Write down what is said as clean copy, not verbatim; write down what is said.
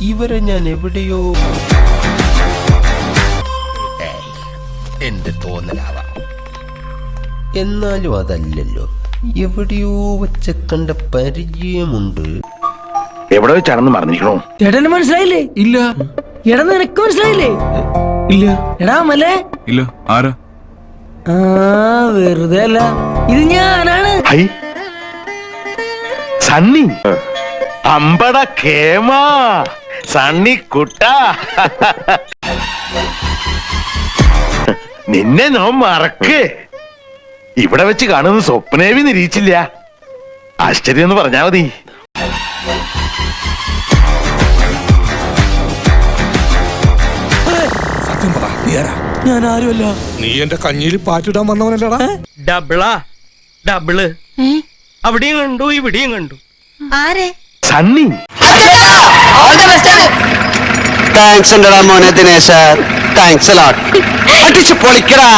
ഇവരെ ഞാൻ എവിടെയോ എന്റെ തോന്നലാവാം. എന്നാലും അതല്ലല്ലോ, എവിടെയോ വെച്ച കണ്ട പരിചയമുണ്ട്. എവിടെ വെച്ചാണെന്ന് പറഞ്ഞിരിക്കണോ? ചേട്ടന് മനസ്സിലായില്ലേ? ഇല്ല. എടാ നിനക്ക് മനസ്സിലായില്ലേ? ഇല്ല. എടാ മലേ. ഇല്ല. ആരാ? വെറുതെ അല്ല, ഇത് ഞാനാണ്. സണ്ണി. അമ്പട കേമ സണ്ണി കുട്ട. നിന്നെ ഞാൻ മറക്കേ. ഇവിടെ വെച്ച് കാണുന്ന സ്വപ്നേവി നിരീക്ഷിച്ചില്ല. ആശ്ചര്യം എന്ന് പറഞ്ഞാ മതി. സത്യം പറ, ഞാൻ ആരുമല്ല. നീ എന്റെ കഞ്ഞിയിൽ പാറ്റിടാൻ വന്നവനല്ലടാ. ഡബിളാ ഡബിള്. അവിടെയും കണ്ടു ഇവിടെയും കണ്ടു. ആരെ? സണ്ണി. താങ്ക്സ് ഉണ്ടടാ മോനെ ദിനേശ. താങ്ക്സ് അടിച്ചു പൊളിക്കടാ.